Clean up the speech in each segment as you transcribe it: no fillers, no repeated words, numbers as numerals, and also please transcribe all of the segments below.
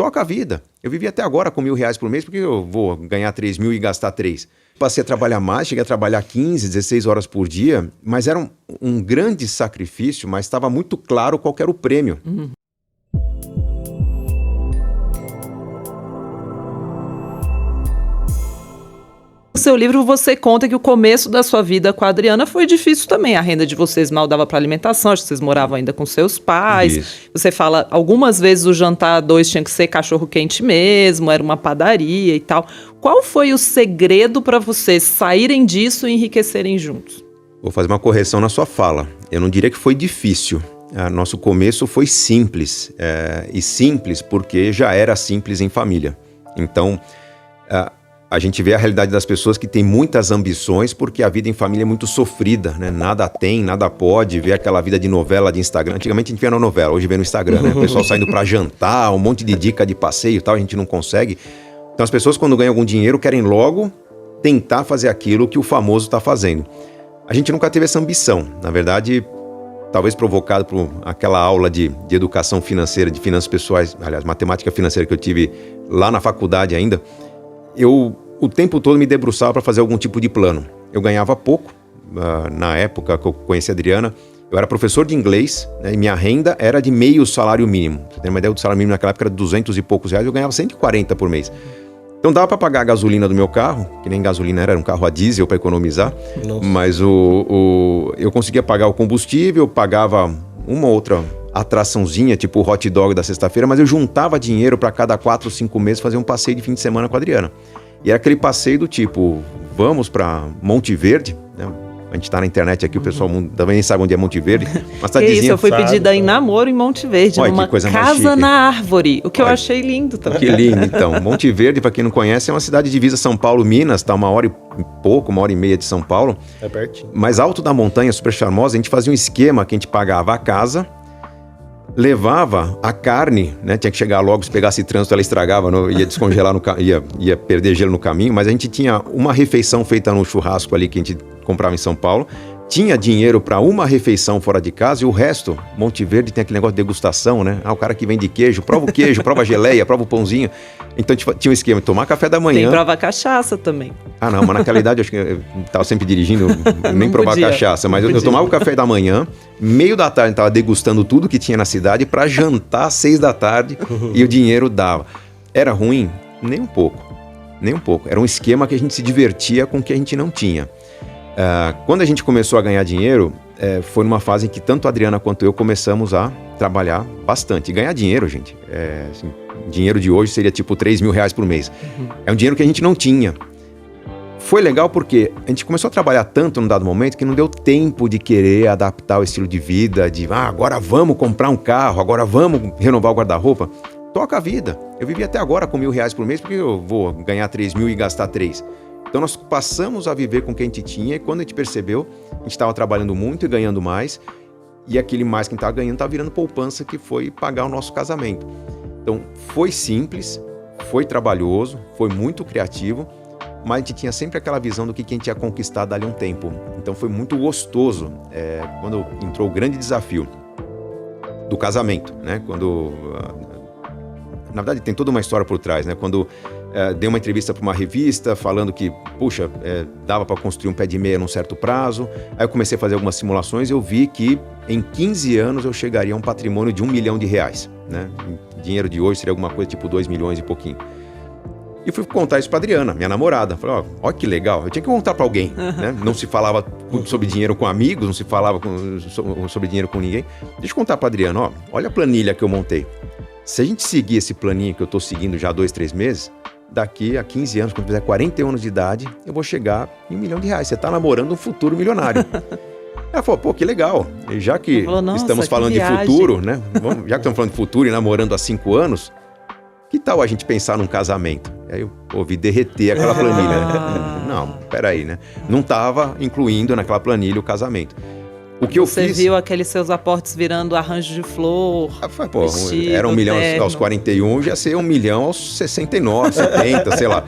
Toca a vida. Eu vivi até agora com R$1.000 por mês, porque eu vou ganhar 3 mil e gastar 3. Passei a trabalhar mais, cheguei a trabalhar 15, 16 horas por dia, mas era um grande sacrifício, mas estava muito claro qual que era o prêmio. No seu livro você conta que o começo da sua vida com a Adriana foi difícil também. A renda de vocês mal dava para alimentação, acho que vocês moravam ainda com seus pais. Isso. Você fala, algumas vezes o jantar a dois tinha que ser cachorro quente mesmo, era uma padaria e tal. Qual foi o segredo para vocês saírem disso e enriquecerem juntos? Vou fazer uma correção na sua fala. Eu não diria que foi difícil. Nosso começo foi simples. E simples porque já era simples em família. Então, a gente vê a realidade das pessoas que têm muitas ambições porque a vida em família é muito sofrida, né? Nada tem, nada pode. Ver aquela vida de novela, de Instagram. Antigamente a gente via na novela, hoje vê no Instagram, né? O pessoal saindo para jantar, um monte de dica de passeio e tal, a gente não consegue. Então as pessoas quando ganham algum dinheiro querem logo tentar fazer aquilo que o famoso está fazendo. A gente nunca teve essa ambição. Na verdade, talvez provocado por aquela aula de educação financeira, de finanças pessoais, aliás, matemática financeira que eu tive lá na faculdade ainda, eu o tempo todo me debruçava para fazer algum tipo de plano. Eu ganhava pouco, na época que eu conheci a Adriana, eu era professor de inglês, né, e minha renda era de meio salário mínimo. Você tem uma ideia, do salário mínimo naquela época era 200 e poucos reais, eu ganhava 140 por mês. Então dava para pagar a gasolina do meu carro, que nem gasolina era um carro a diesel para economizar. Nossa. Mas eu conseguia pagar o combustível, pagava uma outra atraçãozinha, tipo o hot dog da sexta-feira, mas eu juntava dinheiro para cada 4 ou 5 meses fazer um passeio de fim de semana com a Adriana. E era aquele passeio do tipo, vamos para Monte Verde, né? A gente tá na internet aqui, o pessoal também nem sabe onde é Monte Verde. Mas tá isso, eu fui pedida em namoro em Monte Verde, olha, numa casa na árvore, o que eu achei lindo também. Que lindo, então. Monte Verde, para quem não conhece, é uma cidade divisa São Paulo, Minas, tá 1h30 de São Paulo. É pertinho. Mas alto da montanha, super charmosa, a gente fazia um esquema que a gente pagava a casa, levava a carne, né? Tinha que chegar logo, se pegasse trânsito ela estragava, ia descongelar, ia perder gelo no caminho, mas a gente tinha uma refeição feita no churrasco ali que a gente comprava em São Paulo, tinha dinheiro para uma refeição fora de casa e o resto, Monte Verde tem aquele negócio de degustação, né? O cara que vende queijo, prova o queijo, prova a geleia, prova o pãozinho. Então tinha um esquema de tomar café da manhã. Tem prova cachaça também. Não, mas naquela idade eu acho que eu tava sempre dirigindo, nem provar cachaça, mas eu tomava o café da manhã, meio da tarde eu tava degustando tudo que tinha na cidade para jantar às 6 da tarde e o dinheiro dava. Era ruim? Nem um pouco. Era um esquema que a gente se divertia com o que a gente não tinha. Quando a gente começou a ganhar dinheiro, foi numa fase em que tanto a Adriana quanto eu começamos a trabalhar bastante. E ganhar dinheiro, gente, assim, dinheiro de hoje seria tipo R$3.000 por mês. É um dinheiro que a gente não tinha. Foi legal porque a gente começou a trabalhar tanto num dado momento que não deu tempo de querer adaptar o estilo de vida, de agora vamos comprar um carro, agora vamos renovar o guarda-roupa. Toca a vida. Eu vivi até agora com R$1.000 por mês porque eu vou ganhar 3 mil e gastar 3. Então nós passamos a viver com o que a gente tinha e quando a gente percebeu, a gente estava trabalhando muito e ganhando mais e aquele mais que a gente estava ganhando estava virando poupança que foi pagar o nosso casamento. Então foi simples, foi trabalhoso, foi muito criativo, mas a gente tinha sempre aquela visão do que a gente ia conquistar dali a um tempo. Então foi muito gostoso quando entrou o grande desafio do casamento, né? Quando, na verdade tem toda uma história por trás, né? Quando dei uma entrevista para uma revista falando que, puxa, dava para construir um pé de meia num certo prazo. Aí eu comecei a fazer algumas simulações e eu vi que em 15 anos eu chegaria a um patrimônio de R$1 milhão, né? Em dinheiro de hoje seria alguma coisa tipo 2 milhões e pouquinho. E fui contar isso para Adriana, minha namorada. Falei, ó que legal, eu tinha que contar para alguém, né? Não se falava sobre dinheiro com amigos, não se falava sobre dinheiro com ninguém. Deixa eu contar para Adriana, olha a planilha que eu montei. Se a gente seguir esse planinho que eu tô seguindo já há 2, 3 meses, daqui a 15 anos, quando eu fizer 41 anos de idade, eu vou chegar em R$1 milhão. Você tá namorando um futuro milionário. Ela falou, pô, que legal. E já que estamos falando de futuro, né? Já que estamos falando de futuro e namorando há 5 anos, que tal a gente pensar num casamento? Aí eu ouvi derreter aquela planilha. Não, peraí, né? Não estava incluindo naquela planilha o casamento. O que eu fiz... Você viu aqueles seus aportes virando arranjo de flor, vestido, era R$1 milhão terno. aos 41, já ia ser R$1 milhão aos 69, 70, sei lá.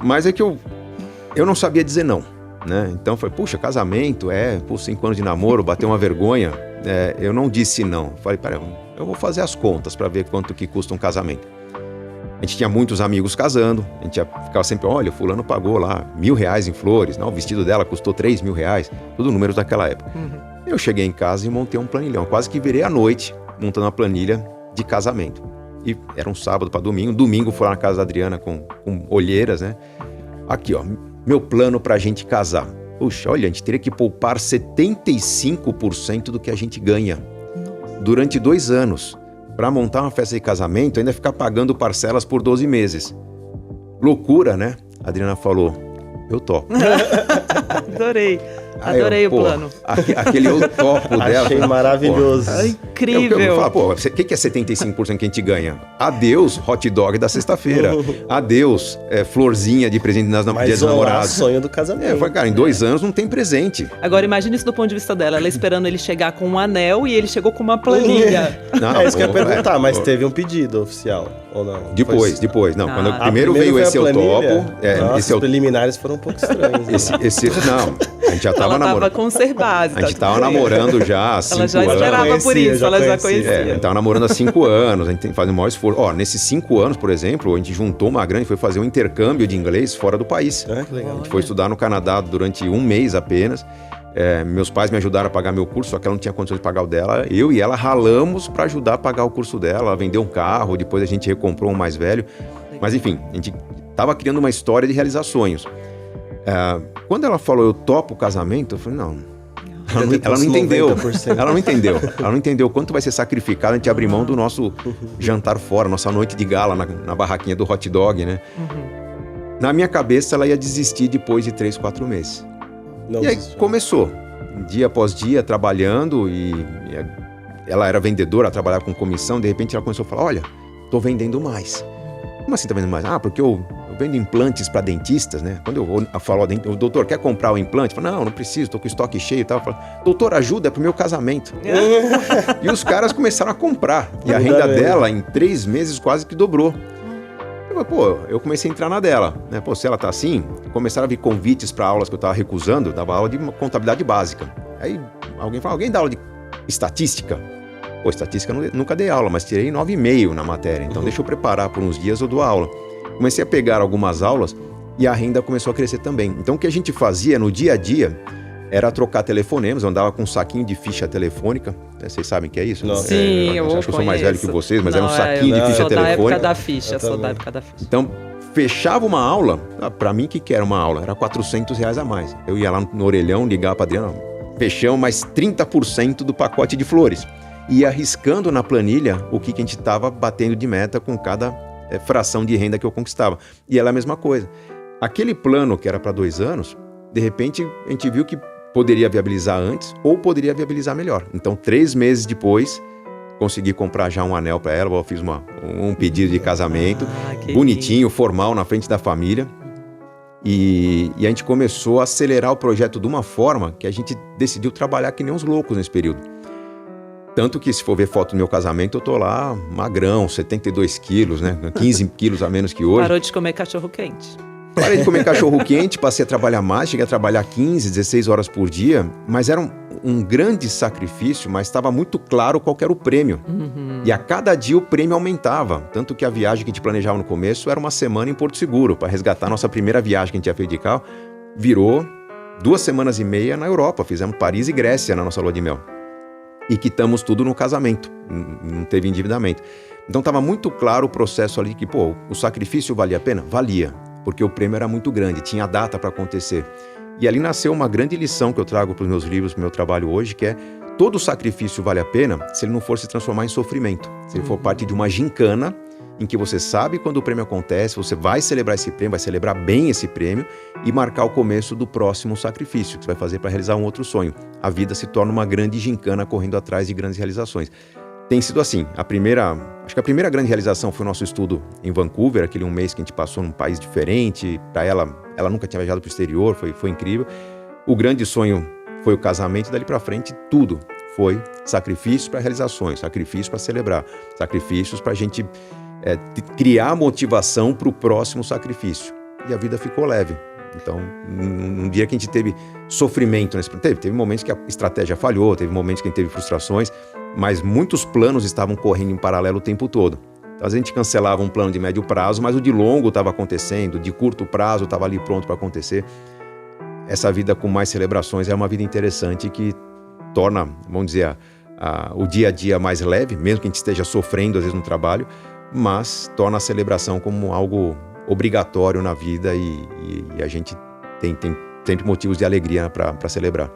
Mas é que eu não sabia dizer não, né? Então foi, puxa, casamento, por 5 anos de namoro, bateu uma vergonha. Eu não disse não. Falei, peraí, eu vou fazer as contas para ver quanto que custa um casamento. A gente tinha muitos amigos casando, a gente ficava sempre, olha, fulano pagou lá R$1.000 em flores, não, o vestido dela custou R$3.000, tudo números daquela época. Eu cheguei em casa e montei um planilhão, quase que virei à noite montando uma planilha de casamento. E era um sábado para domingo fui lá na casa da Adriana com olheiras, né? Aqui, ó, meu plano pra gente casar. Puxa, olha, a gente teria que poupar 75% do que a gente ganha durante 2 anos. Para montar uma festa de casamento, ainda ficar pagando parcelas por 12 meses. Loucura, né? A Adriana falou, eu topo. Adorei o plano. Aquele eu topo dela. Achei maravilhoso. Incrível. Eu falo, pô, o que é 75% que a gente ganha? Adeus, hot dog da sexta-feira. Adeus, florzinha de presente nas dias dos namorados. Sonho do casamento. Eu falei, cara, em 2 anos não tem presente. Agora imagina isso do ponto de vista dela. Ela esperando ele chegar com um anel e ele chegou com uma planilha. Não, isso que eu ia perguntar, mas teve um pedido oficial ou não? Depois. Não, quando primeiro veio esse eu topo. Nossa, os preliminares foram um pouco estranhos. Não, a gente já tava ela namorando. Tava conservada. A gente tava namorando já há 5 anos. Ela já esperava por isso, ela já conhecia. A gente tava namorando há 5 anos, a gente tem que fazer o maior esforço. Nesses 5 anos, por exemplo, a gente juntou uma grana e foi fazer um intercâmbio de inglês fora do país. Que legal. A gente foi estudar no Canadá durante 1 mês apenas. Meus pais me ajudaram a pagar meu curso, só que ela não tinha condições de pagar o dela. Eu e ela ralamos para ajudar a pagar o curso dela. Ela vendeu um carro, depois a gente recomprou um mais velho. Mas enfim, a gente tava criando uma história de realizar sonhos. Quando ela falou eu topo o casamento, eu falei, não. Ela não entendeu. Ela não entendeu quanto vai ser sacrificado a gente abrir mão do nosso jantar fora, nossa noite de gala na barraquinha do hot dog, né? Na minha cabeça, ela ia desistir depois de 3, 4 meses. Não e aí desistiu. começou, dia após dia, trabalhando e ela era vendedora, ela trabalhava com comissão, de repente ela começou a falar, olha, tô vendendo mais. Como assim tá vendendo mais? Porque eu vendo implantes para dentistas, né? Quando eu falo, o doutor quer comprar o implante? Eu falo, não preciso, tô com o estoque cheio e tal. Eu falo, doutor, ajuda, é pro meu casamento. E os caras começaram a comprar. E a renda dela, em 3 meses, quase que dobrou. Eu comecei a entrar na dela, né? Se ela tá assim, começaram a vir convites para aulas que eu tava recusando, dava aula de contabilidade básica. Aí alguém dá aula de estatística? Estatística eu nunca dei aula, mas tirei 9,5 na matéria, então deixa eu preparar por uns dias eu dou aula. Comecei a pegar algumas aulas e a renda começou a crescer também. Então o que a gente fazia no dia a dia era trocar telefonemas, eu andava com um saquinho de ficha telefônica, vocês sabem o que é isso? Não. Sim, eu acho que eu sou mais velho que vocês, mas era um saquinho de ficha sou telefônica. Sou da época da ficha. Então, fechava uma aula, para mim, o que era uma aula? Era R$400 a mais. Eu ia lá no orelhão, ligava para Adriana, fechamos mais 30% do pacote de flores. E arriscando na planilha o que a gente estava batendo de meta com cada fração de renda que eu conquistava. E ela é a mesma coisa. Aquele plano que era para 2 anos, de repente a gente viu que poderia viabilizar antes ou poderia viabilizar melhor. Então, 3 meses depois, consegui comprar já um anel para ela. Eu fiz um pedido de casamento, bonitinho, formal, na frente da família. E a gente começou a acelerar o projeto de uma forma que a gente decidiu trabalhar que nem uns loucos nesse período. Tanto que, se for ver foto do meu casamento, eu tô lá magrão, 72 quilos, né? 15 quilos a menos que hoje. Parou de comer cachorro-quente. Parei de comer cachorro-quente, passei a trabalhar mais, cheguei a trabalhar 15, 16 horas por dia, mas era um grande sacrifício, mas estava muito claro qual que era o prêmio. E a cada dia o prêmio aumentava, tanto que a viagem que a gente planejava no começo era uma semana em Porto Seguro, para resgatar a nossa primeira viagem que a gente tinha feito de carro, virou 2 semanas e meia na Europa, fizemos Paris e Grécia na nossa lua de mel. E quitamos tudo no casamento, não teve endividamento. Então estava muito claro o processo ali que, o sacrifício valia a pena? Valia, porque o prêmio era muito grande, tinha data para acontecer. E ali nasceu uma grande lição que eu trago para os meus livros, para o meu trabalho hoje, que é todo sacrifício vale a pena se ele não for se transformar em sofrimento. Se ele for parte de uma gincana em que você sabe quando o prêmio acontece, você vai celebrar esse prêmio, vai celebrar bem esse prêmio e marcar o começo do próximo sacrifício que você vai fazer para realizar um outro sonho. A vida se torna uma grande gincana correndo atrás de grandes realizações. Tem sido assim. Acho que a primeira grande realização foi o nosso estudo em Vancouver, aquele 1 mês que a gente passou num país diferente. Para ela nunca tinha viajado para o exterior, foi incrível. O grande sonho foi o casamento, dali para frente tudo foi sacrifícios para realizações, sacrifícios para celebrar, sacrifícios para a gente criar motivação para o próximo sacrifício. E a vida ficou leve. Então, num dia que a gente teve sofrimento, teve momentos que a estratégia falhou, teve momentos que a gente teve frustrações, mas muitos planos estavam correndo em paralelo o tempo todo. Às vezes a gente cancelava um plano de médio prazo, mas o de longo estava acontecendo, de curto prazo estava ali pronto para acontecer. Essa vida com mais celebrações é uma vida interessante que torna, vamos dizer, o dia a dia mais leve, mesmo que a gente esteja sofrendo às vezes no trabalho, mas torna a celebração como algo obrigatório na vida e a gente tem sempre motivos de alegria para celebrar.